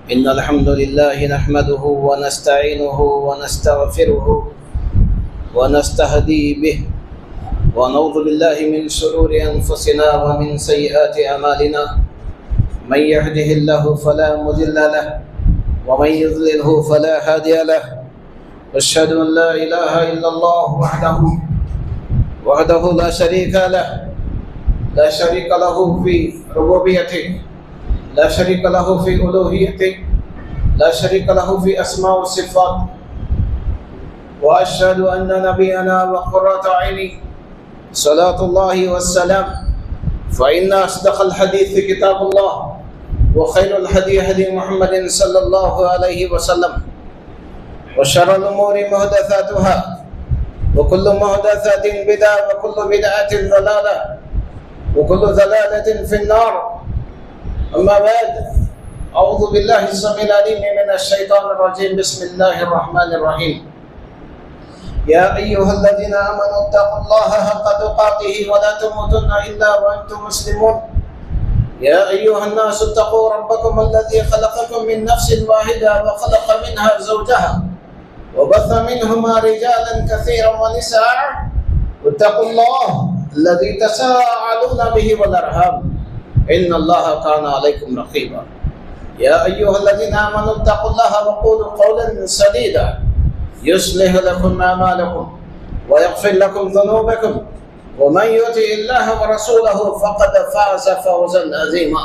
إن الحمد لله نحمده ونستعينه ونستغفره ونستهدي به ونعوذ بالله من شرور أنفسنا ومن سيئات أعمالنا. من يهده الله فلا مضل له ومن يضلله فلا هادي له. أشهد أن لا إله إلا الله وحده لا شريك له، لا شريك له في ربوبيته، لا شريك له في ألوهيته، لا شريك له في أسماء والصفات. وأشهد أن نبينا وقرة عيني صلاة الله والسلام، فإن أصدق الحديث كتاب الله، وخير الهدي هدي محمد صلى الله عليه وسلم، وشر الأمور محدثاتها، وكل محدثة بدعة، وكل بدعة ضلالة، وكل ضلالة في النار. أما بعد، أعوذ بالله السميع العليم من الشيطان الرجيم. بسم الله الرحمن الرحيم. يا أيها الذين آمنوا اتقوا الله حق تقاته ولا تموتن إلا وأنتم مسلمون. يا أيها الناس اتقوا ربكم الذي خلقكم من نفس واحدة وخلق منها زوجها وبث منهما رجالا كثيرا ونساء. واتقوا الله الذي تساءلون به والأرحام، إن الله كان عليكم رقيبا. يا أيها الذين آمنوا اتقوا الله وقولوا قولا سديدا يصلح لكم أعمالكم ويغفر لكم ذنوبكم، ومن يطع الله ورسوله فقد فاز فوزا عظيما.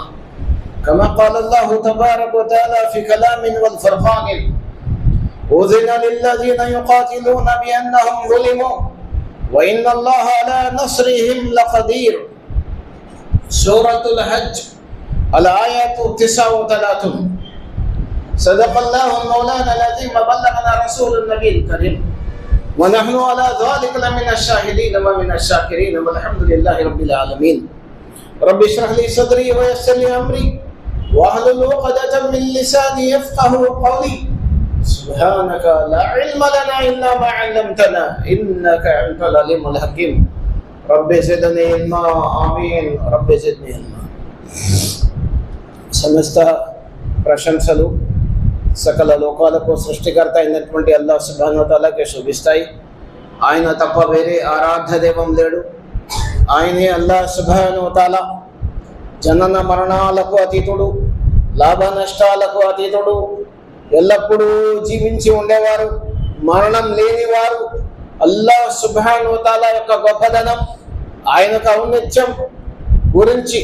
كما قال الله تبارك وتعالى في كلام والفرقان: أذن للذين يقاتلون بأنهم ظلموا وإن الله على نصرهم لقدير. سورة الحج الآية 39. صدق الله مولانا العظيم وبلغنا رسول النبي الكريم، ونحن على ذلك لمن الشاهدين ومن الشاكرين، والحمد لله رب العالمين. رب اشرح لي صدري ويسر لي أمري واحلل عقدة من لساني يفقهوا قولي. سبحانك لا علم لنا إلا ما علمتنا إنك أنت العليم الحكيم. رب زدني علما. ఆమీన్. رب زدني علما. సమస్త ప్రశంసలు సకల లోకాలకు సృష్టికర్త అయినటువంటి అల్లాహ్ సుబ్హానహు వ తఆలాకే శోభిస్తాయి. ఆయన తప్ప వేరే ఆరాధ్య దైవం లేడు. ఆయనే అల్లాహ్ సుబ్హానహు వ తఆలా జనన మరణాలకు అతీతుడు, లాభ నష్టాలకు అతీతుడు, ఎల్లప్పుడూ జీవించి ఉండేవారు, మరణం లేనివారు. అల్లాహ్ సుబ్హానహు వ తఆలా యొక్క గొప్పదనం, ఆయన యొక్క ఔన్నత్యం గురించి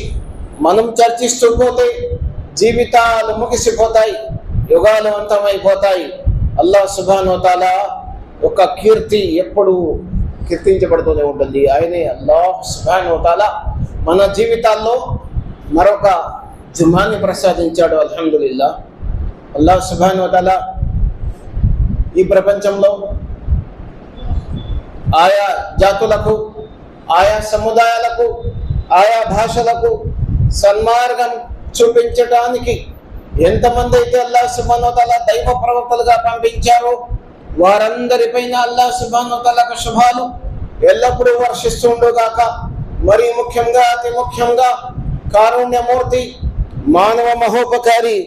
మనం చర్చిస్తూ పోతే జీవితాలు ముగిసిపోతాయి, యుగాలు అంతమైపోతాయి. అల్లాహ్ సుబ్హానహు వ తఆలా యొక్క కీర్తి ఎప్పుడు కీర్తించబడుతూనే ఉంటుంది. ఆయనే అల్లాహ్ సుబ్హానహు వ తఆలా మన జీవితాల్లో మరొక జుమాని ప్రసాదించాడు. అల్హమ్దులిల్లాహ్. అల్లాహ్ సుబ్హానహు వ తఆలా ఈ ప్రపంచంలో ఆయా జాతులకు, ఆయా సముదాయాలకు, ఆయా భాషలకు సన్మార్గం చూపించడానికి ఎంతమంది అయితే అల్లాహ్ సుబ్హానహు వ తఆలా దైవ ప్రవక్తలుగా పంపించారో వారందరిపైన అల్లాహ్ సుబ్హానహు వ తఆలా శుభాలు ఎల్లప్పుడూ వర్షిస్తుండగాక. మరి ముఖ్యంగా, అతి ముఖ్యంగా కారుణ్యమూర్తి, మానవ మహోపకారి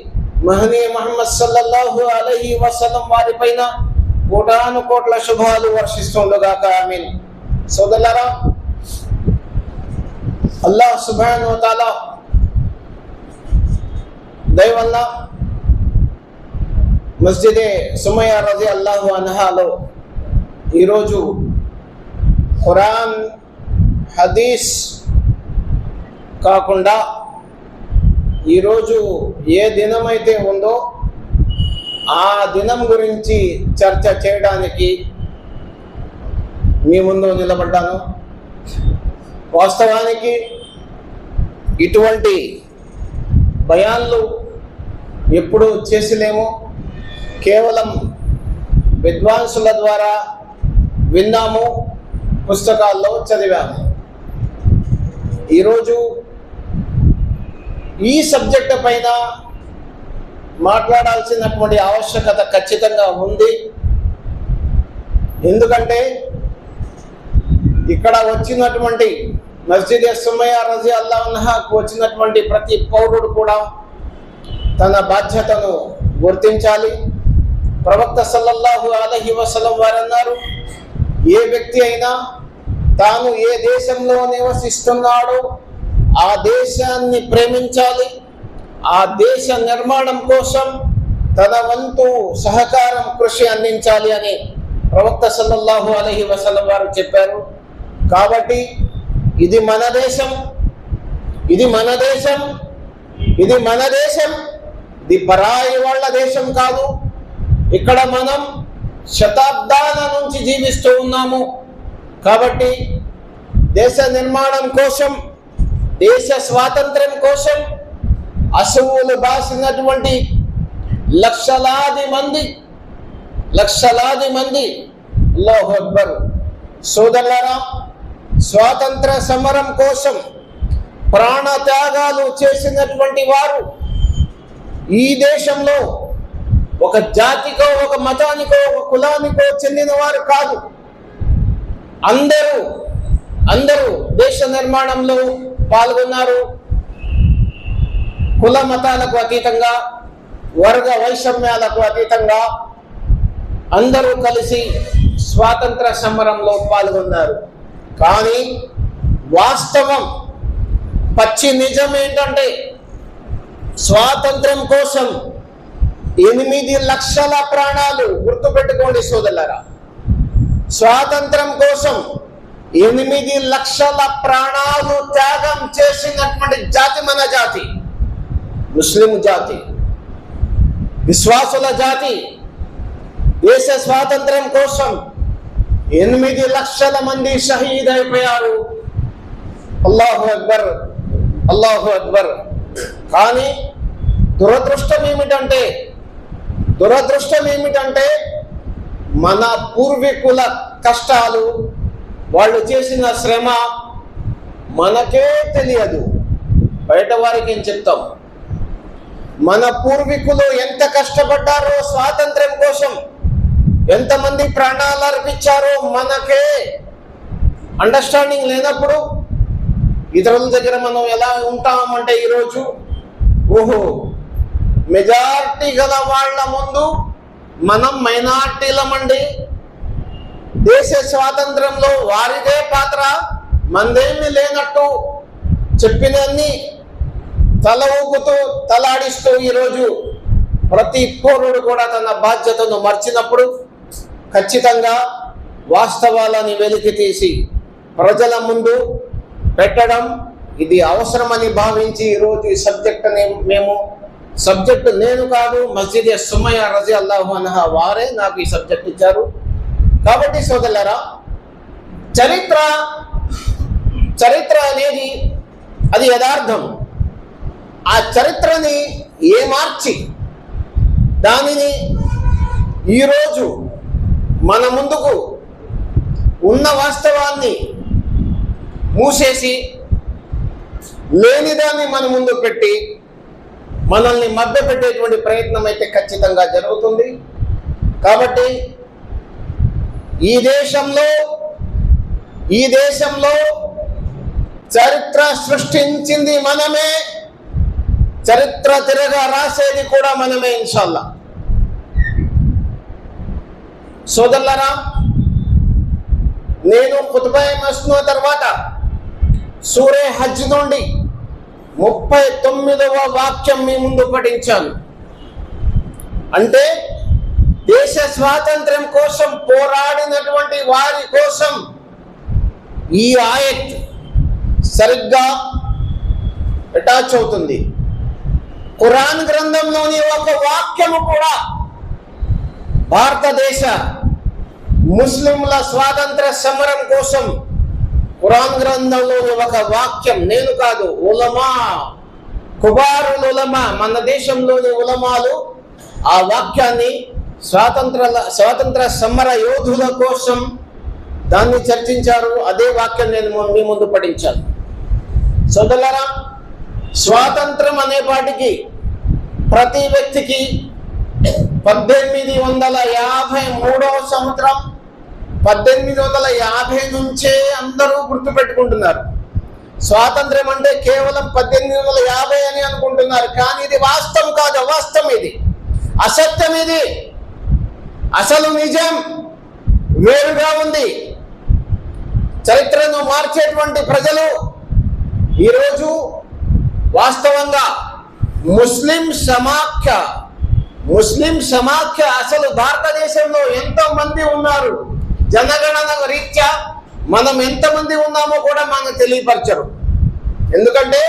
మహనీయ ముహమ్మద్ సల్లల్లాహు అలైహి వసల్లం వారిపైన కోటాను కోట్ల శుభాలు వర్షిస్తుండగాక. ఆమీన్. సోదరులారా, అల్లాహ్ సుబ్హానహు వ తఆలా దయ వల్ల మస్జిదే సుమయ్య రజియల్లాహు అన్హాలో ఈరోజు ఖురాన్, హదీస్ కాకుండా ఈరోజు ఏ దినమైతే ఉందో ఆ దినం గురించి చర్చ చేయడానికి మీ ముందు నిలబడ్డాను. వాస్తవానికి ఇటువంటి బయాన్లు ఎప్పుడు చేసలేము, కేవలం విద్వాంసుల ద్వారా విన్నాము, పుస్తకాల్లో చదివాము. ఈరోజు ఈ సబ్జెక్టు పైన మాట్లాడాల్సినటువంటి ఆవశ్యకత ఖచ్చితంగా ఉంది. ఎందుకంటే ఇక్కడ వచ్చినటువంటి మస్జిద్ సుమయ్య రజియల్లాహు అన్హాకు వచ్చినటువంటి ప్రతి పౌరుడు కూడా తన బాధ్యతను గుర్తించాలి. ప్రవక్త సల్లల్లాహు అలైహి వసల్లం వారు అన్నారు, ఏ వ్యక్తి అయినా తాను ఏ దేశంలో నివసిస్తున్నాడో ఆ దేశాన్ని ప్రేమించాలి, ఆ దేశ నిర్మాణం కోసం తన వంతు సహకారం కృషి అందించాలి అని ప్రవక్త సల్లల్లాహు అలైహి వసల్లం వారు చెప్పారు. కాబట్టి ఇది మన దేశం, ఇది మన దేశం, ఇది మన దేశం, ఇది పరాయి వాళ్ళ దేశం కాదు. ఇక్కడ మనం శతాబ్దాల నుంచి జీవిస్తూ ఉన్నాము. కాబట్టి దేశ నిర్మాణం కోసం, దేశ స్వాతంత్ర్యం కోసం అసువులు బాసినటువంటి లక్షలాది మంది అల్లాహు అక్బర్ సోదరులారా, స్వాతంత్ర సమరం కోసం ప్రాణ త్యాగాలు చేసినటువంటి వారు ఈ దేశంలో ఒక జాతికో, ఒక మతానికో, ఒక కులానికో చెందిన వారు కాదు. అందరూ దేశ నిర్మాణంలో పాల్గొన్నారు. కుల మతాలకు అతీతంగా, వర్గ వైషమ్యాలకు అతీతంగా అందరూ కలిసి స్వాతంత్ర సమరంలో పాల్గొన్నారు. కానీ వాస్తవం, పచ్చి నిజం ఏంటంటే స్వాతంత్ర్యం కోసం 8 లక్షల ప్రాణాలు, గుర్తుపెట్టుకోండి సోదరులారా, స్వాతంత్రం కోసం 8 లక్షల ప్రాణాలు త్యాగం చేసినటువంటి జాతి మన జాతి, ముస్లిం జాతి, విశ్వాసుల జాతి. దేశ స్వాతంత్ర్యం కోసం 8 లక్షల మంది షహీద్ అయిపోయారు. అల్లాహు అక్బర్, అల్లాహు అక్బర్. కానీ దురదృష్టం ఏమిటంటే మన పూర్వీకుల కష్టాలు, వాళ్ళు చేసిన శ్రమ మనకే తెలియదు, బయట వారికి ఏం చెప్తాం. మన పూర్వీకులు ఎంత కష్టపడ్డారో స్వాతంత్ర్యం కోసం, ఎంతమంది ప్రాణాలు అర్పించారో మనకే అండర్స్టాండింగ్ లేనప్పుడు ఇతరుల దగ్గర మనం ఎలా ఉంటామంటే ఈరోజు మెజారిటీ గల వాళ్ళ ముందు మనం మైనార్టీలమండి, దేశ స్వాతంత్రంలో వారిదే పాత్ర, మనదేమీ లేనట్టు చెప్పినన్ని తల ఊపుతూ తలాడిస్తూ ఈరోజు ప్రతి పౌరుడు కూడా తన బాధ్యతను మర్చినప్పుడు ఖచ్చితంగా వాస్తవాలని వెలికి తీసి ప్రజల ముందు పెట్టడం ఇది అవసరమని భావించి ఈరోజు ఈ సబ్జెక్టు నేను కాదు, మస్జిద్ సుమయ్య రజియల్లాహు అన్హా వారే నాకు ఈ సబ్జెక్ట్ ఇచ్చారు. కాబట్టి సోదరులారా, చరిత్ర అనేది అది యథార్థం. ఆ చరిత్రని మార్చి దానిని ఈరోజు మన ముందుకు ఉన్న వాస్తవాన్ని మూసేసి లేనిదాన్ని మన ముందు పెట్టి మనల్ని మభ్యపెట్టేటువంటి ప్రయత్నం అయితే ఖచ్చితంగా జరుగుతుంది. కాబట్టి ఈ దేశంలో చరిత్ర సృష్టించింది మనమే, చరిత్ర తిరగా రాసేది కూడా మనమే ఇన్షాల్లా. సోదరులారా, నేను ఖుత్బా మస్నూ తర్వాత సూరే హజ్ నుండి 39వ వాక్యం మీ ముందు పఠించాను. అంటే దేశ స్వాతంత్ర్యం కోసం పోరాడినటువంటి వారి కోసం ఈ ఆయత్ సరిగ్గా అటాచ్ అవుతుంది. ఖురాన్ గ్రంథంలోని ఒక వాక్యము కూడా భారతదేశ ముస్లింల స్వాతంత్ర సమరం కోసం ఖురాన్ గ్రంథంలోని ఒక వాక్యం, నేను కాదు, ఉలమా, కుబారుల్ ఉలమా, మన దేశంలోని ఉలమాలు ఆ వాక్యాన్ని స్వాతంత్ర సమర యోధుల కోసం దాన్ని చర్చించారు. అదే వాక్యం నేను మీ ముందు పఠించాను. సోదరులారా, స్వాతంత్రం అనేపాటికి ప్రతి వ్యక్తికి 1853వ సంవత్సరం 1850 నుంచే అందరూ గుర్తుపెట్టుకుంటున్నారు. స్వాతంత్ర్యం అంటే కేవలం 1850 అని అనుకుంటున్నారు, కానీ ఇది వాస్తవం కాదు, అవాస్తవం, ఇది అసత్యం, ఇది అసలు నిజం వేరుగా ఉంది. చరిత్రను మార్చేటువంటి ప్రజలు ఈరోజు వాస్తవంగా ముస్లిం సమాఖ్య అసలు భారతదేశంలో ఎంతో మంది ఉన్నారు, జనగణన రీత్యా మనం ఎంతమంది ఉన్నామో కూడా మనకు తెలియపరచరు. ఎందుకంటే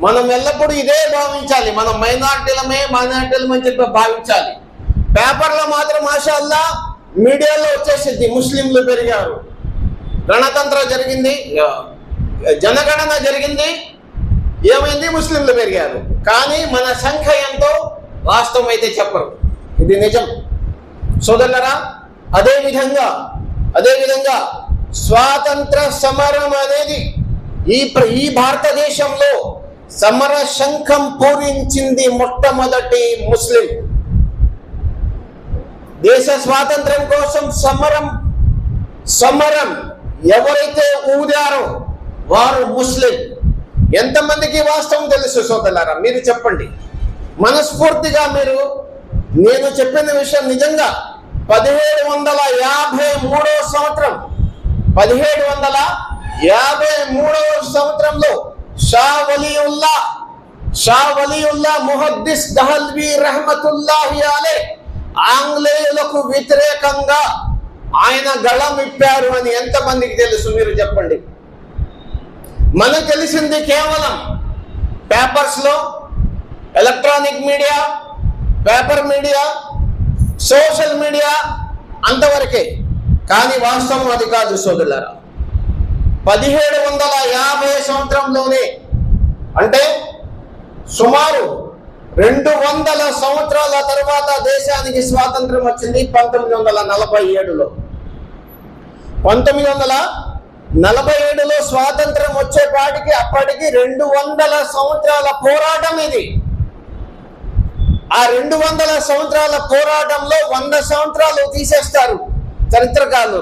మనం ఎల్లప్పుడూ ఇదే భావించాలి, మనం మైనారిటీలమని చెప్పి భావించాలి. పేపర్లో మాత్రం మాషాల్లా మీడియాలో వచ్చేసింది ముస్లింలు పెరిగారు, గణతంత్రం జరిగింది, జనగణన జరిగింది, ఏమైంది, ముస్లింలు పెరిగారు. కానీ మన సంఖ్య ఎంతో వాస్తవం అయితే చెప్పరు, ఇది నిజం సోదరులరా. అదేవిధంగా స్వాతంత్ర సమరం అనేది ఈ భారతదేశంలో సమర శంఖం పూరించింది మొట్టమొదటి ముస్లిం. దేశ స్వాతంత్రం కోసం సమరం ఎవరైతే ఊదారో వారు ముస్లిం. ఎంతమందికి వాస్తవం తెలుసు సోదరులారా? మీరు చెప్పండి మనస్ఫూర్తిగా. నేను చెప్పిన విషయం నిజంగా 1753 సంవత్సరం 1753 సంవత్సరంలో షా వలీఉల్లా ముహద్దిస్ దహల్వీ రహ్మతుల్లాహి అలైహి ఆంగ్లేయులకు వ్యతిరేకంగా ఆయన గళం విప్పారు అని ఎంతమందికి తెలుసు? మీరు చెప్పండి. మనకు తెలిసింది కేవలం పేపర్స్లో, electronic media, paper media, social media అంతవరకే. కానీ వాస్తవం అది కాదు సోదరులారా. 1750 సంవత్సరంలోనే, అంటే సుమారు 200 సంవత్సరాల తర్వాత దేశానికి స్వాతంత్రం వచ్చింది 1947లో. 1947లో స్వాతంత్రం వచ్చేపాటికి అప్పటికి 200 సంవత్సరాల పోరాటం ఇది. ఆ 200 సంవత్సరాల పోరాటంలో 100 సంవత్సరాలు తీసేస్తారు చరిత్రకారులు.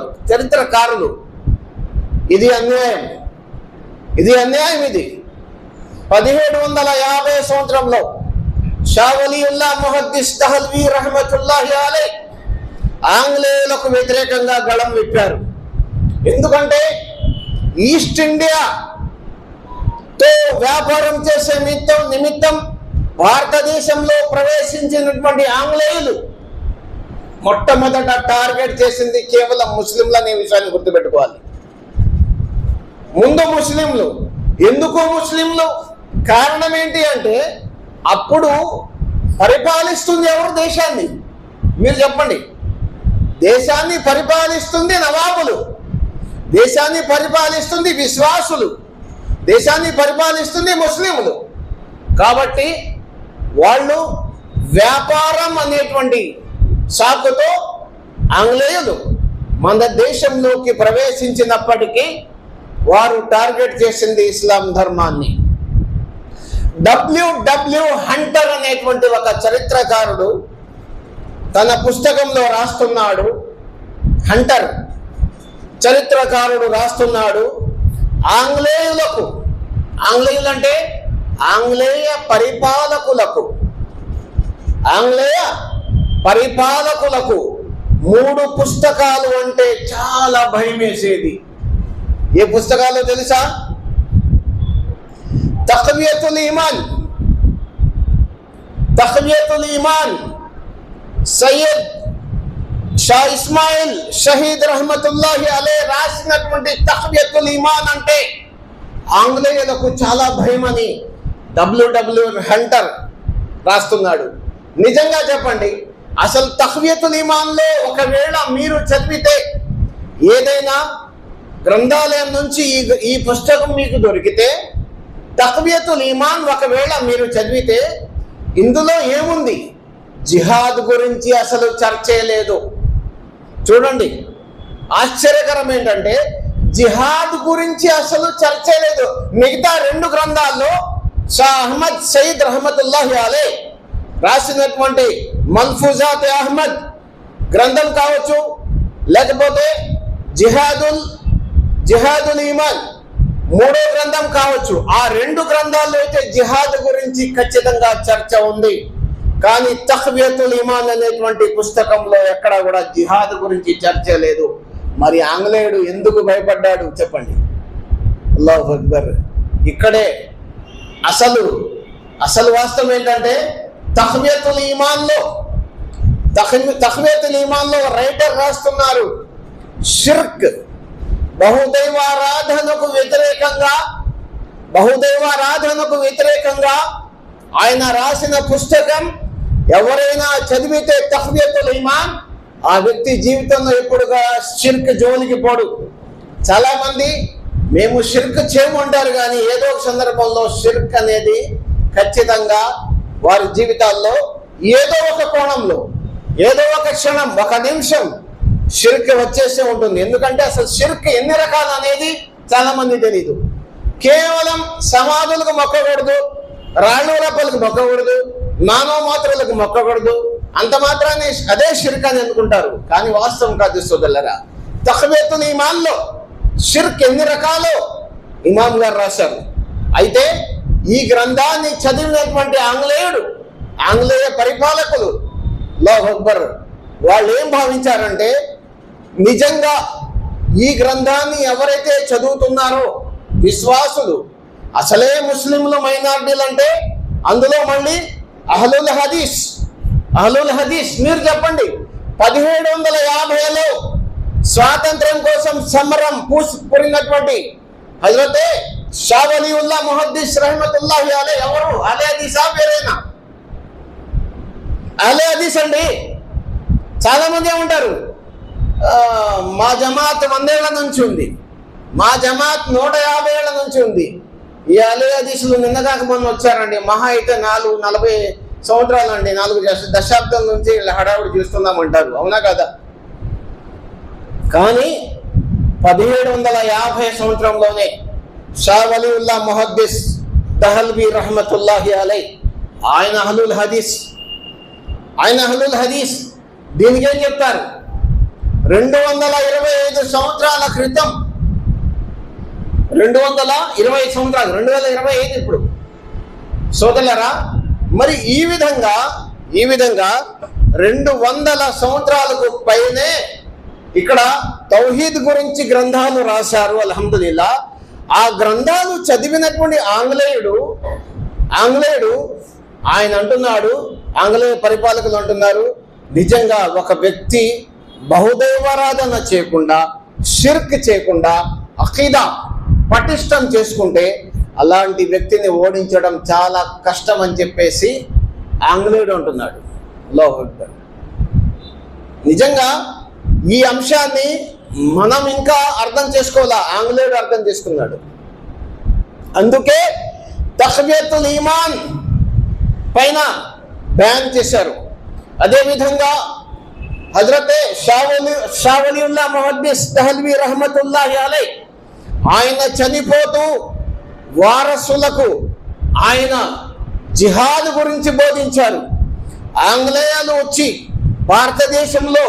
ఇది అన్యాయం. ఇది 1750 సంవత్సరంలో షా వలీఉల్లా ముహద్దిస్ దహల్వీ రహ్మతుల్లాహి అలైహి ఆంగ్లేయులకు వ్యతిరేకంగా గళం విప్పారు. ఎందుకంటే ఈస్ట్ ఇండియాతో వ్యాపారం చేసే నిమిత్తం భారతదేశంలో ప్రవేశించినటువంటి ఆంగ్లేయులు మొట్టమొదట టార్గెట్ చేసింది కేవలం ముస్లింలనే విషయాన్ని గుర్తుపెట్టుకోవాలి. ముందు ముస్లింలు. ఎందుకు ముస్లింలు? కారణం ఏంటి అంటే అప్పుడు పరిపాలిస్తుంది ఎవరు దేశాన్ని? మీరు చెప్పండి. దేశాన్ని పరిపాలిస్తుంది నవాబులు, దేశాన్ని పరిపాలిస్తుంది విశ్వాసులు, దేశాన్ని పరిపాలిస్తుంది ముస్లింలు. కాబట్టి వాళ్ళు వ్యాపారం అనేటువంటి సాకుతో ఆంగ్లేయులు మన దేశంలోకి ప్రవేశించినప్పటికీ వారు టార్గెట్ చేసింది ఇస్లాం ధర్మాన్ని. డబ్ల్యూ హంటర్ అనేటువంటి ఒక చరిత్రకారుడు తన పుస్తకంలో రాస్తున్నాడు. హంటర్ చరిత్రకారుడు రాస్తున్నాడు, ఆంగ్లేయులంటే ఆంగ్లేయ పరిపాలకులకు 3 పుస్తకాలు అంటే చాలా భయం వేసేది. ఏ పుస్తకాలు తెలుసా? తఖ్వియతుల్ ఈమాన్ సయ్యద్ షా ఇస్మాయిల్ షహీద్ రహ్మతుల్లాహి అలైహి రాసినటువంటి తఖ్వియతుల్ ఈమాన్ అంటే ఆంగ్లేయులకు చాలా భయం అని డబ్ల్యూ హంటర్ రాస్తున్నాడు. నిజంగా చెప్పండి, అసలు తఖ్వియతుల్ ఈమాన్లో ఒకవేళ మీరు చదివితే, ఏదైనా గ్రంథాలయం నుంచి ఈ పుస్తకం మీకు దొరికితే, తఖ్వియతుల్ ఈమాన్ ఒకవేళ మీరు చదివితే ఇందులో ఏముంది? జిహాద్ గురించి అసలు చర్చే లేదు. చూడండి, ఆశ్చర్యకరం ఏంటంటే జిహాద్ గురించి అసలు చర్చే లేదు. మిగతా 2 గ్రంథాల్లో షా అహ్మద్ సయీద్ రహమతుల్లాహి అలైహి రాసినటువంటి మల్ఫూజాత్ అహ్మద్ గ్రంథం కావచ్చు, లేకపోతే జిహాదుల్ ఈమాన్ మూడో గ్రంథం కావచ్చు. ఆ రెండు గ్రంథాల్లో అయితే జిహాద్ గురించి ఖచ్చితంగా చర్చ ఉంది. కానీ తఖ్వియతుల్ ఈమాన్ అనేటువంటి పుస్తకంలో ఎక్కడా కూడా జిహాద్ గురించి చర్చ లేదు. మరి ఆంగ్లేయుడు ఎందుకు భయపడ్డాడు చెప్పండి? అల్లాహు అక్బర్. ఇక్కడే అసలు వాస్తవం ఏంటంటే తఖ్వియతుల్ ఈమాన్లో రైటర్ రాస్తున్నారు, షిర్క్ బహుదైవారాధనకు వ్యతిరేకంగా ఆయన రాసిన పుస్తకం ఎవరైనా చదివితే తఖ్వియతుల్ ఈమాన్, ఆ వ్యక్తి జీవితంలో ఎప్పుడుగా షిర్క్ జోలికి పోడు. చాలా మంది మేము షిర్క్ చేయమంటారు, కానీ ఏదో ఒక సందర్భంలో షిర్క్ అనేది ఖచ్చితంగా వారి జీవితాల్లో ఏదో ఒక కోణంలో, ఏదో ఒక క్షణం, ఒక నిమిషం షిర్క్ వచ్చేసే ఉంటుంది. ఎందుకంటే అసలు షిర్క్ ఎన్ని రకాలు అనేది చాలా మంది తెలీదు. కేవలం సమాధులకు మొక్కకూడదు, రాళ్ళు రప్పలకు మొక్కకూడదు, మానవ మాత్రలకు మొక్కకూడదు, అంత మాత్రాన్ని అదే షిర్క్ అని అనుకుంటారు. కానీ వాస్తవం కాదు సోదరులారా. తఖ్వియతుల్ ఈమాన్లో షిర్క్ ఎన్ని రకాలో ఇమాం గారు రాశారు. అయితే ఈ గ్రంథాన్ని చదివినటువంటి ఆంగ్లేయ పరిపాలకులు, అల్లాహు అక్బర్, వాళ్ళు ఏం భావించారంటే నిజంగా ఈ గ్రంథాన్ని ఎవరైతే చదువుతున్నారో విశ్వాసులు, అసలే ముస్లింలు మైనారిటీలు అంటే అందులో మళ్ళీ అహ్లుల్ హదీస్ మీరు చెప్పండి. 1750లో స్వాతంత్ర్యం కోసం సమరం పూరినటువంటి హజరతే షా వలీఉల్లా ముహద్దిస్ రహ్మతుల్లాహి అలైహి ఎవరు? అహ్లే హదీసా వేరేనా? అహ్లే హదీస్ అండి. చాలా మంది ఏమంటారు, మా జమాత్ 100 ఏళ్ల నుంచి ఉంది, మా జమాత్ 150 ఏళ్ల నుంచి ఉంది. ఈ అహ్లే హదీసులు నిన్నగాక మొన్న వచ్చారండి, మహా అయితే 40 సంవత్సరాలు అండి, 4 దశాబ్దాల నుంచి హడావుడి చూస్తున్నామంటారు. అవునా కదా? కానీ 1750 సంవత్సరంలోనే షా వలీఉల్లా ముహద్దిస్ దహల్వి రహ్మతుల్లాహి అలైహి ఆయన అహ్లుల్ హదీస్ దీనికి ఏం చెప్తారు? 225 సంవత్సరాల క్రితం, 220 సంవత్సరాలు, 2025 ఇప్పుడు సోదరులారా. మరి ఈ విధంగా 200 సంవత్సరాలకు పైనే ఇక్కడ తౌహీద్ గురించి గ్రంథాలు రాశారు. అల్హమ్దులిల్లా. ఆ గ్రంథాలు చదివినటువంటి ఆంగ్లేయుడు ఆయన అంటున్నాడు, ఆంగ్లేయ పరిపాలకులు అంటున్నారు, నిజంగా ఒక వ్యక్తి బహుదైవారాధన చేయకుండా, షిర్క్ చేయకుండా, అఖీదా పటిష్టం చేసుకుంటే అలాంటి వ్యక్తిని ఓడించడం చాలా కష్టం అని చెప్పేసి ఆంగ్లేయుడు అంటున్నాడు. అల్లాహు అక్బర్. నిజంగా ఈ అంశాన్ని మనం ఇంకా అర్థం చేసుకోవాలా, ఆంగ్లేయుడు అర్థం చేసుకున్నాడు. అందుకే తఖ్వియతుల్ ఈమాన్ పైన బ్యాన్ చేశారు. అదేవిధంగా హజరతే షా వలీఉల్లా ముహద్దిస్ దహల్వి రహ్మతుల్లాహి అలైహి ఆయన చనిపోతూ వారసులకు ఆయన జిహాద్ గురించి బోధించారు. ఆంగ్లేయులు వచ్చి భారతదేశంలో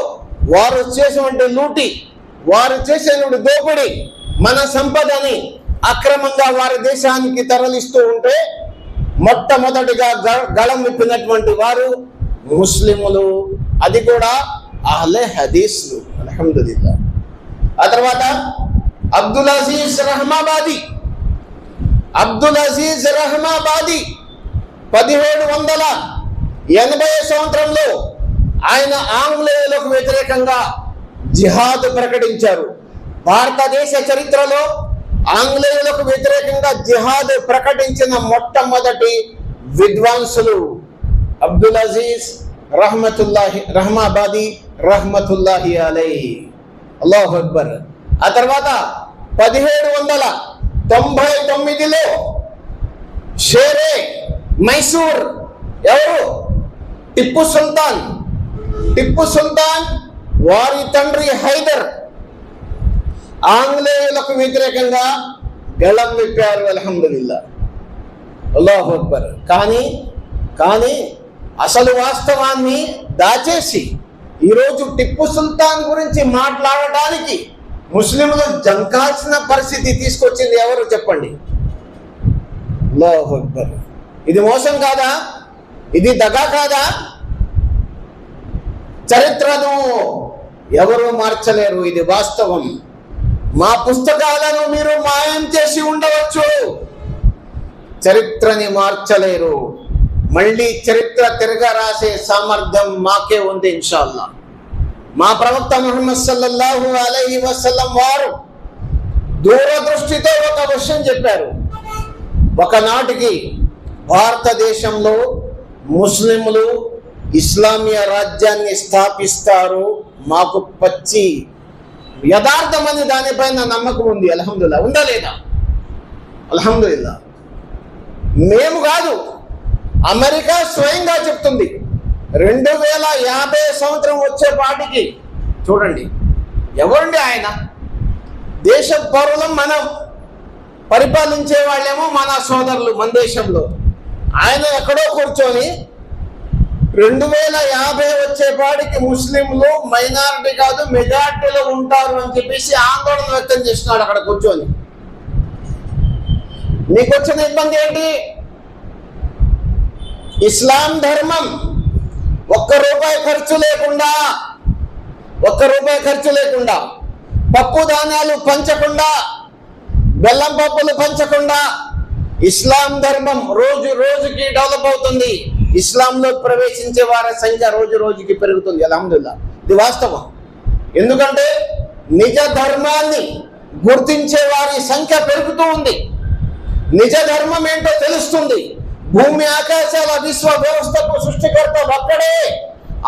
వారు చేసేటువంటి లూటి, వారు చేసేటువంటి దోపిడీ, మన సంపదని అక్రమంగా వారి దేశానికి తరలిస్తూ ఉంటే మొట్టమొదటిగా గళం విప్పినటువంటి వారు ముస్లిములు, అది కూడా అహ్లే హదీస్లు. అల్హమ్దులిల్లా. ఆ తర్వాత అబ్దుల్ అజీజ్ రహమాబాది 1780 సంవత్సరంలో ఆయన ఆంగ్లేయులకు వ్యతిరేకంగా జిహాద్ ప్రకటించారు. భారతదేశ చరిత్రలో ఆంగ్లేయులకు వ్యతిరేకంగా జిహాద్ ప్రకటించిన మొట్టమొదటి విద్వాంసులు అబ్దుల్ అజీజ్ రహమాబాది రహ్మతుల్లాహి అలైహి. అల్లాహు అక్బర్. ఆ తర్వాత 1799లో షేరే మైసూర్ ఎవరు? టిప్పు సుల్తాన్ వారి తండ్రి హైదర్ ఆంగ్లేయులకు వ్యతిరేకంగా గళం విప్పారు. అల్హమ్దులిల్లా. అల్లాహు అక్బర్. కానీ అసలు వాస్తవాన్ని దాచేసి ఈరోజు టిప్పు సుల్తాన్ గురించి మాట్లాడడానికి ముస్లింలు జంకాల్సిన పరిస్థితి తీసుకొచ్చింది ఎవరు చెప్పండి? అల్లాహు అక్బర్. ఇది మోసం కాదా? ఇది దగా కాదా? చరిత్రను ఎవరు మార్చలేరు, ఇది వాస్తవం. మా పుస్తకాలను మీరు మాయం చేసి ఉండవచ్చు, చరిత్రని మార్చలేరు. మళ్ళీ చరిత్ర తిరగ రాసే సామర్థ్యం మాకే ఉంది ఇన్షాల్లా. మా ప్రవక్త ముహమ్మద్ సల్లల్లాహు అలైహి వసల్లం వారు దూరదృష్టితో ఒక విషయం చెప్పారు. ఒకనాటికి భారతదేశంలో ముస్లింలు ఇస్లామియా రాజ్యాన్ని స్థాపిస్తారు, మాకు పచ్చి యథార్థమని దానిపైన నమ్మకం ఉంది. అల్హమ్దుల్లా. ఉందా లేదా? అల్హమ్దుల్లా. మేము కాదు, అమెరికా స్వయంగా చెప్తుంది 2050 సంవత్సరం వచ్చేపాటికి చూడండి. ఎవరండి ఆయన? దేశ పౌరులం మనం, పరిపాలించే వాళ్ళేమో మన సోదరులు మన దేశంలో. ఆయన ఎక్కడో కూర్చొని 2050 వచ్చేపాటికి ముస్లింలు మైనారిటీ కాదు మెజారిటీలో ఉంటారు అని చెప్పేసి ఆందోళన వ్యక్తం చేస్తున్నాడు అక్కడ కూర్చొని. మీకు వచ్చిన ఇబ్బంది ఏంటి? ఇస్లాం ధర్మం ఒక్క రూపాయి ఖర్చు లేకుండా పప్పు ధాన్యాలు పంచకుండా, బెల్లం పప్పులు పంచకుండా ఇస్లాం ధర్మం రోజు రోజుకి డెవలప్ అవుతుంది. ఇస్లాంలో ప్రవేశించే వారి సంఖ్య రోజు రోజుకి పెరుగుతుంది. అల్హమ్దుల్లా. ఇది వాస్తవం. ఎందుకంటే నిజ ధర్మాన్ని గుర్తించే వారి సంఖ్య పెరుగుతూ ఉంది. నిజ ధర్మం ఏంటో తెలుస్తుంది. భూమి ఆకాశాల విశ్వ వ్యవస్థకు సృష్టికర్త ఒక్కడే,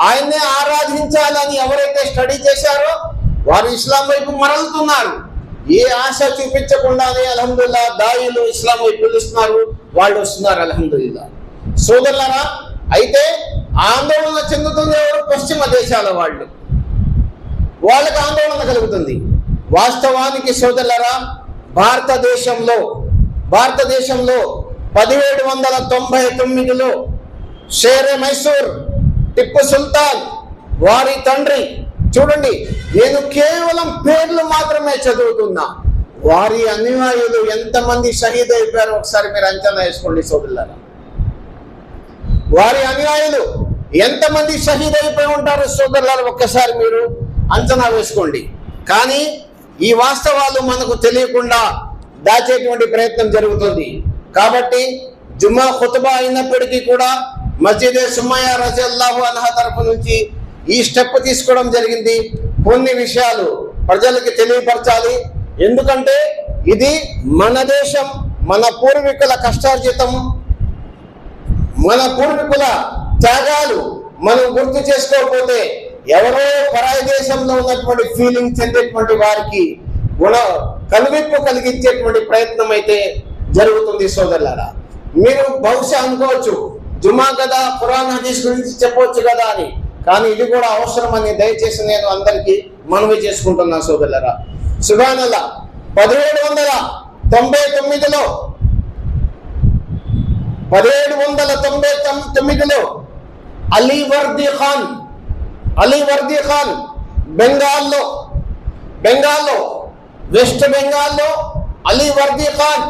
ఆయన్నే ఆరాధించాలని ఎవరైతే స్టడీ చేశారో వారు ఇస్లాం వైపు మరలుతున్నారు. ఏ ఆశ చూపించకుండానే అల్హమ్దుల్లా దాయిలు ఇస్లాం వైపు పిలుస్తున్నారు, వాళ్ళు వస్తున్నారు. అల్హమ్దుల్లా. సోదరులారా, అయితే ఆందోళన చెందుతుంది ఎవరు? పశ్చిమ దేశాల వాళ్ళు. వాళ్ళకి ఆందోళన కలుగుతుంది. వాస్తవానికి సోదరులారా, భారతదేశంలో 1799లో షేరే మైసూర్ టిప్పు సుల్తాన్ వారి తండ్రి, చూడండి నేను కేవలం పేర్లు మాత్రమే చదువుతున్నా, వారి అనుయాయులు ఎంతమంది షహీద్ అయిపోయారో ఒకసారి మీరు అంచనా వేసుకోండి సోదరులారా. వారి అనుయాయులు ఎంతమంది షహీద్ అయిపోయి ఉంటారు సోదరులారా, ఒక్కసారి మీరు అంచనా వేసుకోండి. కానీ ఈ వాస్తవాలు మనకు తెలియకుండా దాచేటువంటి ప్రయత్నం జరుగుతుంది. కాబట్టి జుమ్మా ఖుతుబా అయినప్పటికీ కూడా మస్జిద్ సుమయ్య రజల్లాహు అన్హా తరఫు నుంచి ఈ స్టెప్ తీసుకోవడం జరిగింది. కొన్ని విషయాలు ప్రజలకి తెలియపరచాలి. ఎందుకంటే ఇది మన దేశం, మన పూర్వీకుల కష్టార్జితం, మన పూర్వీకుల త్యాగాలు మనం గుర్తు చేసుకోకపోతే ఎవరో పరాయి దేశంలో ఉన్నటువంటి ఫీలింగ్ చెందేటువంటి వారికి కనువిప్పు కలిగించేటువంటి ప్రయత్నం అయితే జరుగుతుంది సోదరులారా. మీరు బహుశా అనుకోవచ్చు జుమా కదా, ఖురాన్ హదీస్ గురించి చెప్పవచ్చు కదా అని, కానీ ఇది కూడా అవసరమని దయచేసి నేను అందరికీ మనవి చేసుకుంటున్నా సోదరులారా. సుబ్హానల్లా. 1799లో అలీ వర్దీ ఖాన్ బెంగాల్లో వెస్ట్ బెంగాల్లో అలీ వర్దీ ఖాన్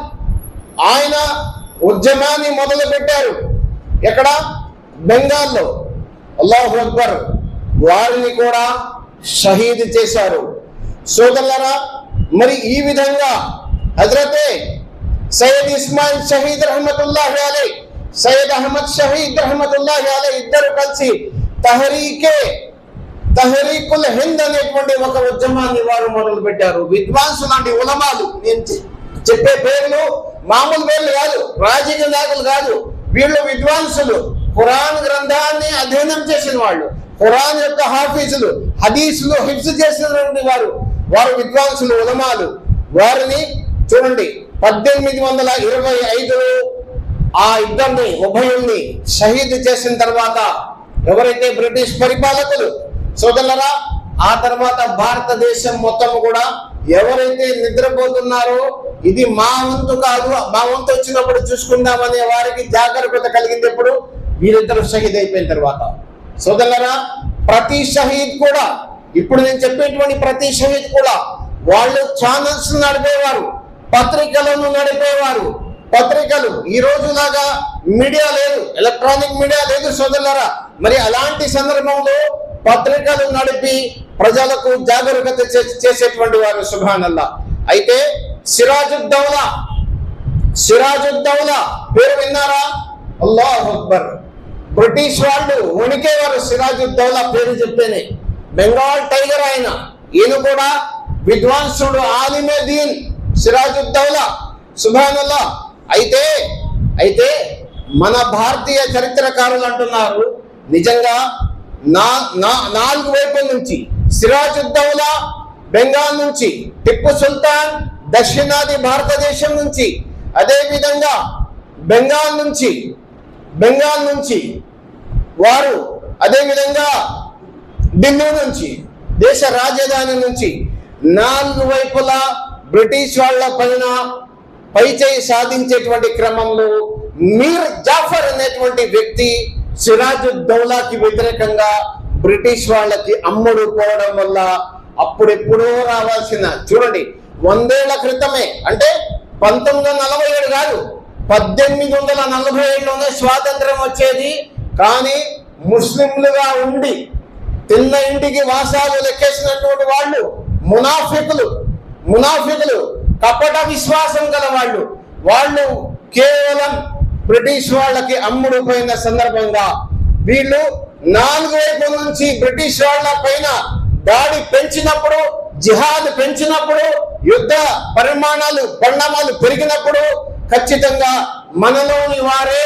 ఆయన ఉద్యమాన్ని మొదలు పెట్టారు. ఎక్కడ? బెంగాల్లో. అల్లాహు అక్బర్. వారిని కూడా షహీద్ చేశారు సోదరులారా. మరి ఈ విధంగా హజరతే సయ్యద్ ఇస్మాయిల్ షహీద్ రహమతుల్లాహి అలైహి, సయ్యద్ అహ్మద్ షహీద్ రహమతుల్లాహి అలైహి ఇద్దరు కలిసి తహరీకుల్ హింద్ అనేటువంటి ఒక ఉద్యమాన్ని వారు మొదలు పెట్టారు. విద్వాంసులు లాంటి ఉలమాలు, నేను చెప్పే పేర్లు మామూలు పేర్లు కాదు, రాజకీయ నాయకులు కాదు, వీళ్ళు విద్వాంసులు, ఖురాన్ గ్రంథాన్ని అధ్యయనం చేసిన వాళ్ళు, ఖురాన్ యొక్క హాఫీజులు, హదీసులు హిఫ్జ్ చేసినటువంటి వారు విద్వాంసులు, ఉలమాలు. వారిని చూడండి 1825లో ఆ ఇద్దరిని ఉభయుల్ని షహీద్ చేసిన తర్వాత ఎవరైతే బ్రిటిష్ పరిపాలకులు సోదరులారా, ఆ తర్వాత భారతదేశం మొత్తం కూడా ఎవరైతే నిద్రపోతున్నారో ఇది మా వంతు కాదు, మా వంతు వచ్చినప్పుడు చూసుకుందామనే వారికి జాగరూకత కలిగింది ఎప్పుడు? వీరిద్దరు షహీద్ అయిపోయిన తర్వాత. సోదరులారా, ప్రతి షహీద్ కూడా, ఇప్పుడు నేను చెప్పేటువంటి ప్రతి షహీద్ కూడా వాళ్ళు ఛానల్స్ నడిపేవారు, పత్రికలను నడిపేవారు. పత్రికలు ఈ రోజులాగా మీడియా లేదు, ఎలక్ట్రానిక్ మీడియా లేదు సోదరులారా. మరి అలాంటి సందర్భంలో పత్రికలు నడిపి ప్రజలకు జాగరూకత చేసేటువంటి వారు. సుబ్హానల్లా. అయితే సిరాజుద్దౌలా పేరు విన్నారా? అల్లాహు అక్బర్. బ్రిటిష్ వాళ్ళు వణికేవారు సిరాజుద్దౌలా పేరు చెప్తేనే. బెంగాల్ టైగర్ ఆయన. ఈయన కూడా విద్వాంసుడు, ఆలిమే దీన్ సిరాజుద్దౌలా. సుబ్హానల్లా. అయితే మన భారతీయ చరిత్రకారులు అంటున్నారు, నిజంగా నాలుగు వైపుల నుంచి సిరాజుద్దౌలా బెంగాల్ నుంచి, టిప్పు సుల్తాన్ దక్షిణాది భారతదేశం నుంచి, అదే విధంగా బెంగాల్ నుంచి వారు, అదే విధంగా ఢిల్లీ నుంచి, దేశ రాజధాని నుంచి నాలుగు వైపులా బ్రిటిష్ వాళ్ళ పైన పైచేయి సాధించేటువంటి క్రమంలో మీర్ జాఫర్ అనేటువంటి వ్యక్తి సిరాజుద్దౌలాకి వ్యతిరేకంగా బ్రిటిష్ వాళ్ళకి అమ్ముడు పోవడం వల్ల అప్పుడెప్పుడో రావాల్సిన, చూడండి 100 ఏళ్ల క్రితమే, అంటే 1947 కాదు, 1847లోనే స్వాతంత్రం వచ్చేది. కానీ ముస్లింలుగా ఉండి తిన్న ఇంటికి వాసాలు లెక్కేసినటువంటి వాళ్ళు మునాఫికులు, కపట విశ్వాసం గల వాళ్ళు కేవలం బ్రిటిష్ వాళ్ళకి అమ్ముడు పోయిన సందర్భంగా వీళ్ళు నాలుగు వైపుల నుంచి బ్రిటిష్ వాళ్ళ పైన దాడి పెంచినప్పుడు, జిహాద్ పెంచినప్పుడు, యుద్ధ పరిణామాలు పెరిగినప్పుడు ఖచ్చితంగా మనలోని వారే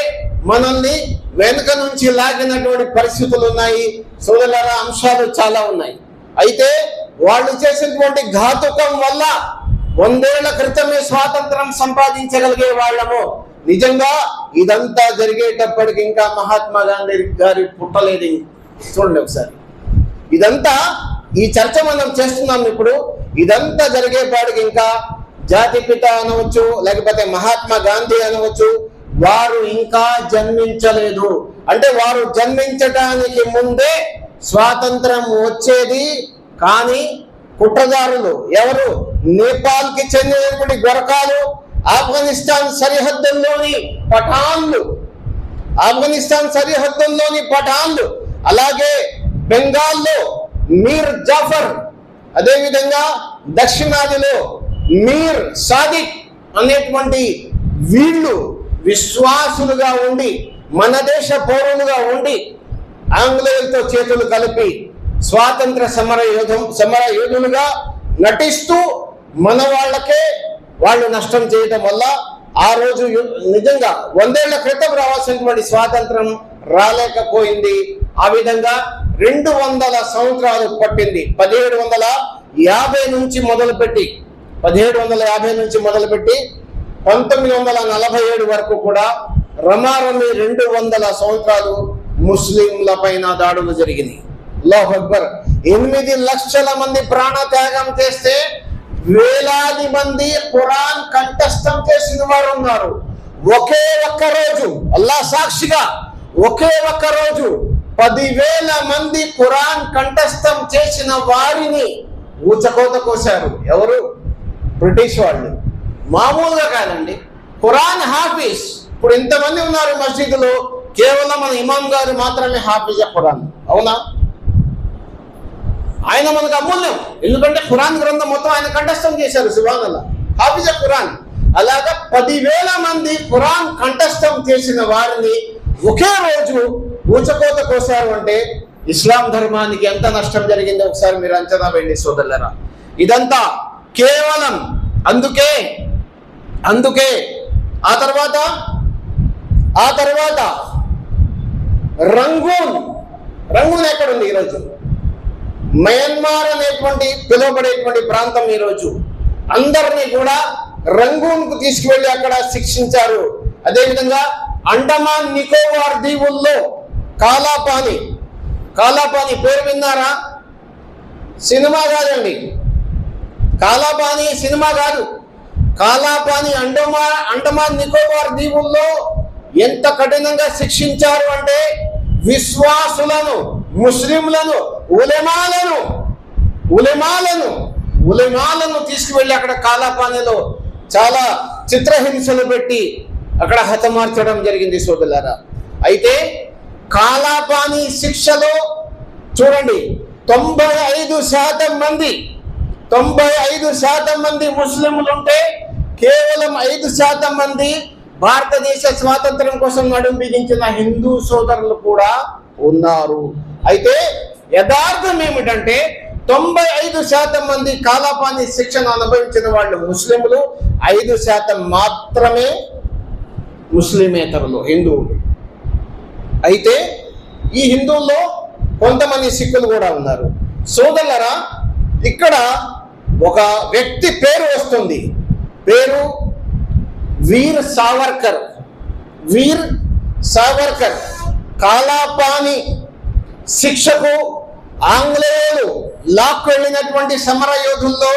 మనల్ని వెనుక నుంచి లాగినటువంటి పరిస్థితులు ఉన్నాయి సోదరులారా. అంశాలు చాలా ఉన్నాయి. అయితే వాళ్ళు చేసినటువంటి ఘాతుకం వల్ల 100 ఏళ్ల క్రితమే స్వాతంత్రం సంపాదించగలిగే వాళ్ళము. నిజంగా ఇదంతా జరిగేటప్పటికి ఇంకా మహాత్మా గాంధీ గారి పుట్టలేదు. చూడండి ఒకసారి, ఇదంతా ఈ చర్చ మనం చేస్తున్నాం ఇప్పుడు. ఇదంతా జరిగేపాటికి ఇంకా జాతిపిత అనవచ్చు, లేకపోతే మహాత్మా గాంధీ అనవచ్చు, వారు ఇంకా జన్మించలేదు. అంటే వారు జన్మించడానికి ముందే స్వాతంత్రం వచ్చేది. కానీ కుట్రదారులు ఎవరు? నేపాల్కి చెందినటువంటి గొరకాలు, ఆఫ్ఘనిస్తాన్ సరిహద్దుల్లోని పఠాన్లు, అలాగే బెంగాల్లో మీర్ జాఫర్, అదేవిధంగా దక్షిణాదిలో మీర్ సాదిక్ అనేటువంటి వీళ్ళు విశ్వాసులుగా ఉండి, మన దేశ పౌరులుగా ఉండి, ఆంగ్లేయులతో చేతులు కలిపి స్వాతంత్ర సమర యోధులుగా నటిస్తూ మన వాళ్ళకే వాళ్ళు నష్టం చేయడం వల్ల ఆ రోజు నిజంగా 100 ఏళ్ల క్రితం రావాల్సినటువంటి స్వాతంత్రం రాలేకపోయింది. ఆ విధంగా 200 సంవత్సరాలు పట్టింది. 1750 నుంచి మొదలుపెట్టి 1947 వరకు కూడా రమారమి 200 సంవత్సరాలు ముస్లింల పైన దాడులు జరిగినాయి. అల్లాహు అక్బర్. 8 లక్షల మంది ప్రాణత్యాగం చేస్తే వేలాది మంది ఖురాన్ కంఠస్థం చేసిన వారు ఉన్నారు. ఒకే ఒక్క రోజు, అల్లాహ్ సాక్షిగా, ఒకే ఒక్క రోజు 10,000 మంది ఖురాన్ కంఠస్థం చేసిన వారిని ఊచకోత కోశారు. ఎవరు? బ్రిటిష్ వాళ్ళు. మామూలుగా కాదండి, ఖురాన్ హాఫీజ్. ఇప్పుడు ఇంతమంది ఉన్నారు మస్జిద్లో, కేవలం మన ఇమాం గారు మాత్రమే హాఫీజ్ ఖురాన్. అవునా? ఆయన మనకు అమూల్యం. ఎందుకంటే ఖురాన్ గ్రంథం మొత్తం ఆయన కంఠస్థం చేశారు. సుబ్హానల్లాహ్, హాఫీజ్ ఖురాన్. అలాగా 10,000 మంది ఖురాన్ కంఠస్థం చేసిన వారిని ఒకే రోజు ఊచకోత కోసారు. అంటే ఇస్లాం ధర్మానికి ఎంత నష్టం జరిగిందో ఒకసారి మీరు అంచనా వేయండి సోదరులారా. ఇదంతా కేవలం అందుకే ఆ తర్వాత రంగూన్ ఎక్కడుంది? ఈరోజు మయన్మార్ అనేటువంటి పిలువబడేటువంటి ప్రాంతం ఈరోజు అందరినీ కూడా రంగూన్కు తీసుకువెళ్ళి అక్కడ శిక్షించారు. అదేవిధంగా అండమాన్ నికోబార్ దీవుల్లో కాలాపాని పేరు విన్నారా? సినిమా కాదండి, కాలాపాని సినిమా కాదు. కాలాపాని అండమాన్ నికోబార్ దీవుల్లో ఎంత కఠినంగా శిక్షించారు అంటే విశ్వాసులను, ముస్లింలను, ఉలెమాలను ఉలమాలను తీసుకువెళ్ళి అక్కడ కాలాపానిలో చాలా చిత్రహింసలు పెట్టి అక్కడ హతమార్చడం జరిగింది సోదరులారా. అయితే కాలాపాని శిక్షలో చూడండి 95% మంది ముస్లింలు ఉంటే కేవలం 5% మంది భారతదేశ స్వాతంత్రం కోసం నడుం బిగించిన హిందూ సోదరులు కూడా ఉన్నారు. అయితే యథార్థం ఏమిటంటే 95% మంది కాలాపాని శిక్షను అనుభవించిన వాళ్ళు ముస్లింలు, 5% మాత్రమే ముస్లిమేతరులు హిందువులు. అయితే ఈ హిందువుల్లో కొంతమంది సిక్కులు కూడా ఉన్నారు. సోదరులారా, ఇక్కడ ఒక వ్యక్తి పేరు వస్తుంది, పేరు వీర్ సావర్కర్. వీర్ సావర్కర్ కాలాపాని శిక్షకు ఆంగ్లేయులు లాక్కు వెళ్ళినటువంటి సమర యోధుల్లో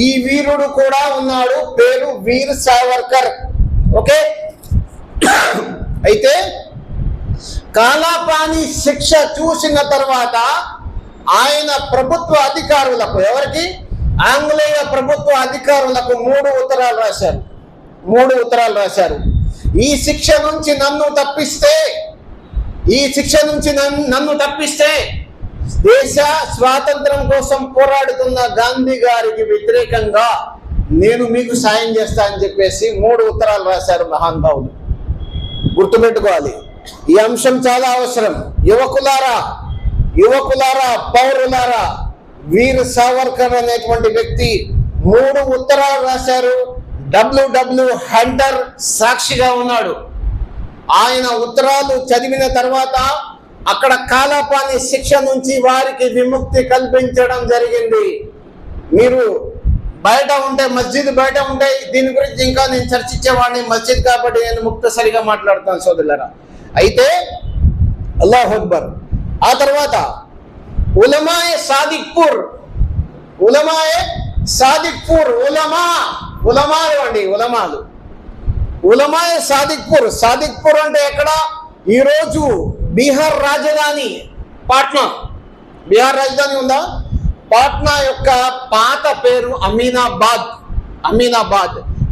ఈ వీరుడు కూడా ఉన్నాడు, పేరు వీర్ సావర్కర్. ఓకే, అయితే కాలాపాని శిక్ష చూసిన తర్వాత ఆయన ప్రభుత్వ అధికారులకు, ఎవరికి? ఆంగ్లేయ ప్రభుత్వ అధికారులకు 3 ఉత్తరాలు రాశారు. ఈ శిక్ష నుంచి నన్ను తప్పిస్తే దేశ స్వాతంత్రం కోసం పోరాడుతున్న గాంధీ గారికి వ్యతిరేకంగా నేను మీకు సాయం చేస్తా అని చెప్పేసి 3 ఉత్తరాలు రాశారు మహానుభావులు. గుర్తుపెట్టుకోవాలి, ఈ అంశం చాలా అవసరం. యువకులారా, పౌరులారా, వీర్ సావర్కర్ అనేటువంటి వ్యక్తి 3 ఉత్తరాలు రాశారు. WW హంటర్ సాక్షిగా ఉన్నాడు. ఆయన ఉత్తరాలు చదివిన తర్వాత అక్కడ కాలాపాని శిక్ష నుంచి వారికి విముక్తి కల్పించడం జరిగింది. మీరు బయట ఉంటే, మస్జిద్ బయట ఉంటే దీని గురించి ఇంకా నేను చర్చించేవాడిని, మస్జిద్ కాబట్టి నేను ముక్తసరిగా మాట్లాడుతాను సోదరులారా. అయితే అల్లాహు అక్బర్. ఆ తర్వాత ఉలమాయే సాదిక్పూర్, ఉలమాయే సాదిక్పూర్ అంటే ఎక్కడ? ఈరోజు బీహార్ రాజధాని పాట్నా. బీహార్ రాజధాని ఉందా? పాట్నా యొక్క పాత పేరు అమీనాబాద్.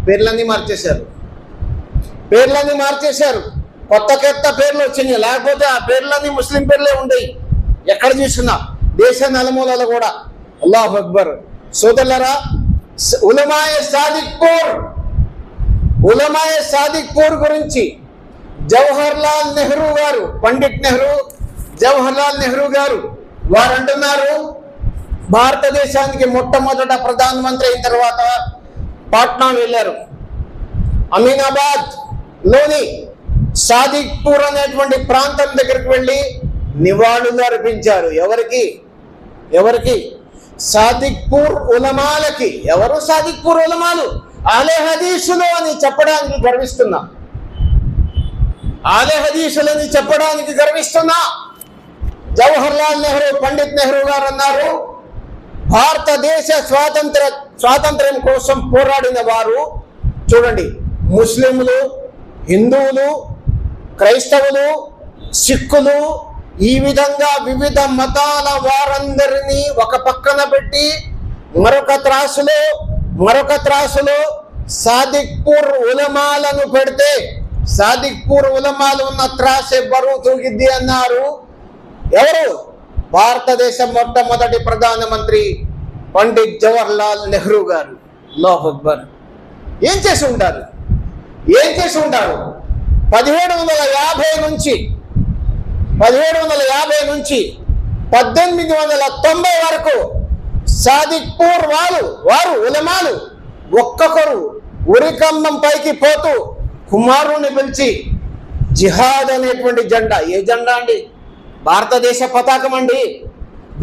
పేర్లన్నీ మార్చేశారు. కొత్త పేర్లు వచ్చినాయి, లేకపోతే ఆ పేర్లన్నీ ముస్లిం పేర్లే ఉండేవి. ఎక్కడ చూసినా దేశ నలుమూలలో కూడా. అల్లాహు అక్బర్. సోదరులారా, ఉలమాయే సాదిక్పూర్ గురించి పండిట్ జవహర్లాల్ నెహ్రూ గారు వారు అంటున్నారు, భారతదేశానికి మొట్టమొదట ప్రధానమంత్రి అయిన తర్వాత పాట్నా వెళ్ళారు. అమీనాబాద్ లోని సాదిక్పూర్ అనేటువంటి ప్రాంతం దగ్గరికి వెళ్ళి నివాళులు అర్పించారు. ఎవరికి? సాదిక్పూర్ ఉలమాలకి. ఎవరు సాదిక్పూర్ ఉలమాలు? ఆలే హదీసులు అని చెప్పడానికి గర్విస్తున్నా. జవహర్లాల్ నెహ్రూ, పండిట్ నెహ్రూ గారు అన్నారు, భారతదేశ స్వాతంత్ర్యం కోసం పోరాడిన వారు చూడండి, ముస్లింలు, హిందువులు, క్రైస్తవులు, సిక్కులు, ఈ విధంగా వివిధ మతాల వారందరినీ ఒక పక్కన పెట్టి మరొక త్రాసులో సాదిక్పూర్ ఉలమాలను పెడితే సాదిక్పూర్ ఉలమాలు ఉన్న త్రాసే బరువు తూగిద్ది అన్నారు. ఎవరు? భారతదేశ మొట్టమొదటి ప్రధానమంత్రి పండిట్ జవహర్లాల్ నెహ్రూ గారు. అల్లాహు అక్బర్. ఏం చేసి ఉంటారు? 1750 నుంచి 1890 వరకు సాదిక్పూర్ వారు ఉలమాలు ఒక్కొక్కరు ఉరికంబం పైకి పోతూ కుమారుని పిలిచి జిహాద్ అనేటువంటి జెండా. ఏ జెండా అండి? భారతదేశ పతాకం అండి.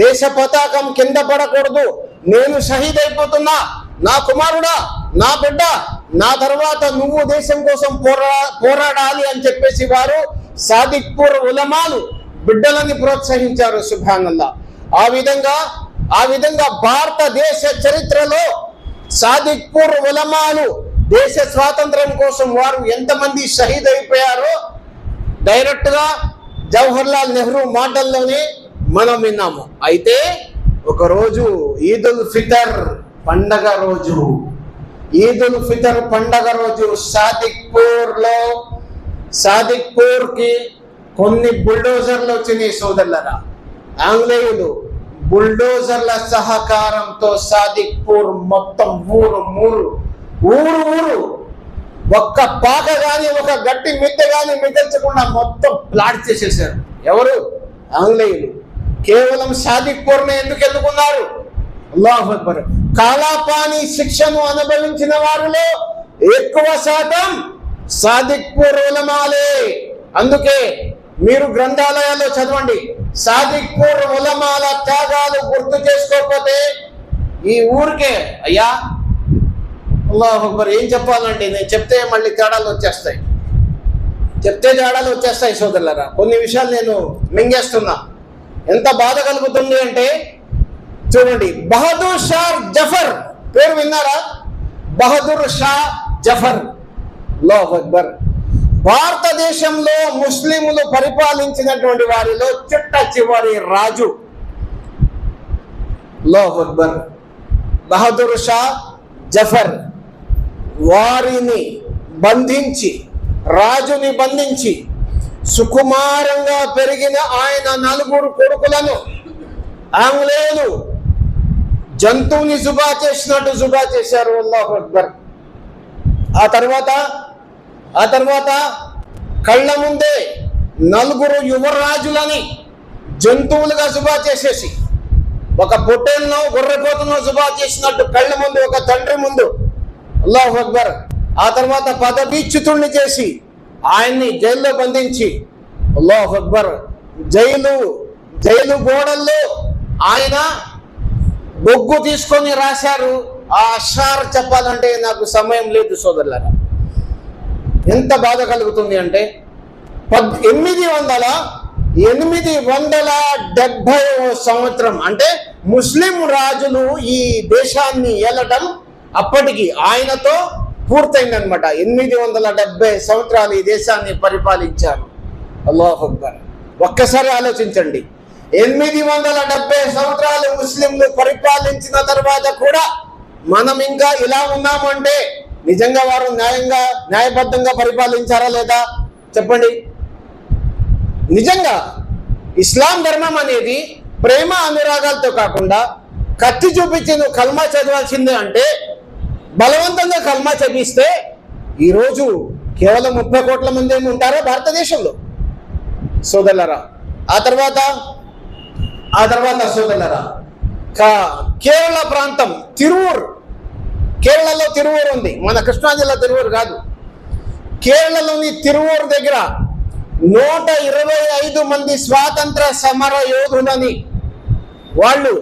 దేశ పతాకం కింద పడకూడదు, నేను షహీద్ అయిపోతున్నా, నా కుమారుడా, నా బిడ్డ, నా తర్వాత నువ్వు దేశం కోసం పోరాడాలి అని చెప్పేసి వారు సాదిక్పూర్ ఉలమాలు బిడ్డలని ప్రోత్సహించారు. సుబ్హానల్లాహ్. ఆ విధంగా భారతదేశ చరిత్రలో సాదిక్పూర్ ఉలమాలు దేశ స్వాతంత్రం కోసం వారు ఎంతమంది షహీద్ అయిపోయారో డైరెక్ట్ గా జవహర్లాల్ నెహ్రూ మాటల్లోనే మనం విన్నాము. అయితే ఒకరోజు ఈదుల్ ఫితర్ పండగ రోజు, ఈదుల్ ఫితర్ పండగ రోజు సాదిక్పూర్కి కొన్ని బుల్డోజర్లు వచ్చినాయి సోదరులరా. ఆంగ్లేయులు బుల్డోజర్ల సహకారంతో సాదిక్పూర్ మొత్తం ఊరు ఒక్క పాక గాని ఒక గట్టి మిద్దె గాని మిగల్చకుండా మొత్తం ప్లాట్ చేసేసారు. ఎవరు? ఆంగ్లేయులు. కేవలం సాదిక్పూర్ని ఎందుకు ఎన్నుకున్నారు? అల్లాహు అక్బర్. కాలాపాని శిక్షను అనుభవించిన వారిలో ఎక్కువ శాతం సాదిక్పూర్ ఉలమాలే. అందుకే మీరు గ్రంథాలయాల్లో చదవండి, సాదిక్పూర్ ఉలమాల త్యాగాలు గుర్తు చేసుకోకపోతే ఈ ఊరికే అయ్యా అల్లాహు అక్బర్ ఏం చెప్పాలండి, నేను చెప్తే మళ్ళీ తేడాలు వచ్చేస్తాయి సోదరులారా. కొన్ని విషయాలు నేను మింగేస్తున్నా. ఎంత బాధ కలుగుతుంది అంటే చూడండి, బహదూర్ షా జఫర్ పేరు విన్నారా? బహదూర్ షా జఫర్. అల్లాహు అక్బర్. భారతదేశంలో ముస్లింలు పరిపాలించినటువంటి వారిలో చిట్ట చివరి రాజు. అల్లాహు అక్బర్. బహదూర్ షా జఫర్. వారిని బంధించి, రాజుని బంధించి సుకుమారంగా పెరిగిన ఆయన 4 కొడుకులను ఆంగ్లేయులు జంతువుని జుబా చేసినట్టు జుబా చేశారు. అల్లాహు అక్బర్. ఆ తర్వాత కళ్ళ ముందే 4 యువరాజులని జంతువులుగా జుబా చేసేసి, ఒక పొట్టేలునో గొర్రెపోతునో జుబా చేసినట్టు కళ్ళ ముందు ఒక తండ్రి ముందు. అల్లాహు అక్బర్. ఆ తర్వాత పదవీచ్యుతుణ్ణి చేసి ఆయన్ని జైల్లో బంధించి, అల్లాహు అక్బర్, జైలు గోడల్లో ఆయన బొగ్గు తీసుకొని రాశారు. ఆ అషార్ చెప్పాలంటే నాకు సమయం లేదు సోదరులారా. ఎంత బాధ కలుగుతుంది అంటే 870 సంవత్సరం అంటే ముస్లిం రాజులు ఈ దేశాన్ని ఏలటం అప్పటికి ఆయనతో పూర్తయిందనమాట. 870 సంవత్సరాలు ఈ దేశాన్ని పరిపాలించారు. అల్లాహు అక్బర్. ఒక్కసారి ఆలోచించండి, 870 సంవత్సరాలు ముస్లింలు పరిపాలించిన తర్వాత కూడా మనం ఇంకా ఇలా ఉన్నామంటే నిజంగా వారు న్యాయబద్ధంగా పరిపాలించారా లేదా చెప్పండి? నిజంగా ఇస్లాం ధర్మం అనేది ప్రేమ అనురాగాలతో కాకుండా కత్తి చూపించి నువ్వు కల్మా చదవాల్సిందే అంటే బలవంతంగా కల్మా చదివిస్తే ఈరోజు కేవలం 30 కోట్ల మంది ఏమి ఉంటారో భారతదేశంలో సోదరులారా. ఆ తర్వాత సోదరులారా, కేరళ ప్రాంతం కేరళలో తిరువూరు ఉంది. మన కృష్ణా జిల్లా తిరువూరు కాదు. కేరళలోని తిరువూరు దగ్గర 125 మంది స్వాతంత్ర సమర యోధులని వాళ్ళు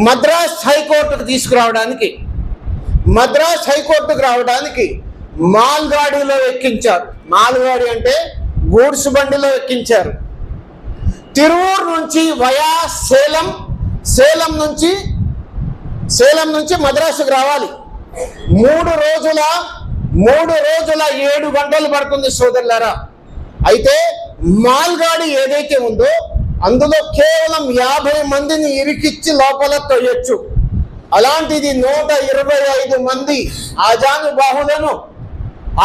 మద్రాస్ హైకోర్టుకు రావడానికి మాల్గాడిలో ఎక్కించారు. మాల్గాడి అంటే గూడ్స్ బండిలో ఎక్కించారు. తిరువూరు నుంచి వయా సేలం నుంచి మద్రాసుకు రావాలి. 3 రోజుల 7 గంటలు పడుతుంది సోదరులారా. అయితే మాల్గాడి ఏదైతే ఉందో అందులో కేవలం 50 మందిని ఇరికిచ్చి లోపల తొయ్యొచ్చు. అలాంటిది 125 మంది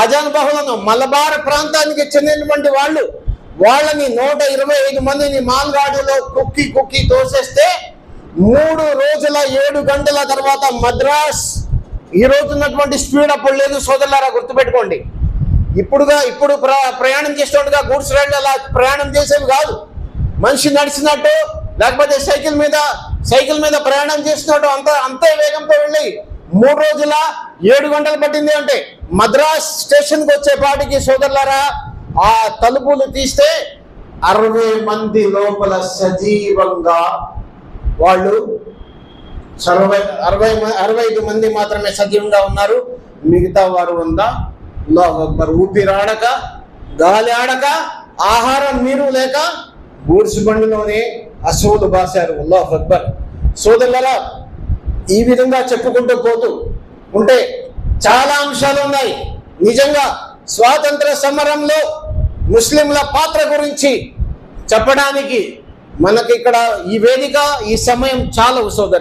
ఆజానుబాహులను మలబార్ ప్రాంతానికి చెందినటువంటి వాళ్ళని 125 మందిని మాల్గాడిలో కుక్కి తోసేస్తే 3 రోజుల 7 గంటల తర్వాత మద్రాస్, ఈ రోజు ఉన్నటువంటి స్పీడ్ అప్పుడు లేదు సోదరులారా, గుర్తుపెట్టుకోండి. ఇప్పుడు ప్రయాణం చేసినట్టుగా గూడ్స్ రైళ్ళు అలా ప్రయాణం చేసేవి కాదు. మనిషి నడిచినట్టు లేకపోతే సైకిల్ మీద ప్రయాణం చేసినట్టు అంతే వేగంతో వెళ్ళి 3 రోజుల 7 గంటలు పట్టింది. అంటే మద్రాస్ స్టేషన్కి వచ్చేపాటికి సోదరులారా ఆ తలుపులు తీస్తే 60 మంది లోపల సజీవంగా, వాళ్ళు 65 మంది మాత్రమే సజీవంగా ఉన్నారు. మిగతా వారు ఉందా అల్లాహు అక్బర్ ఊపిరాడక, గాలి ఆడక, ఆహారం నీరు లేక గూడ్స్ బండిలోనే అసూలు బాశారు. అల్లాహు అక్బర్. సోదరులారా, ఈ విధంగా చెప్పుకుంటూ పోతూ ఉంటే చాలా అంశాలు ఉన్నాయి. నిజంగా స్వాతంత్ర సమరంలో ముస్లింల పాత్ర గురించి చెప్పడానికి మనకి ఇక్కడ ఈ వేదిక, ఈ సమయం చాలా సోదరు.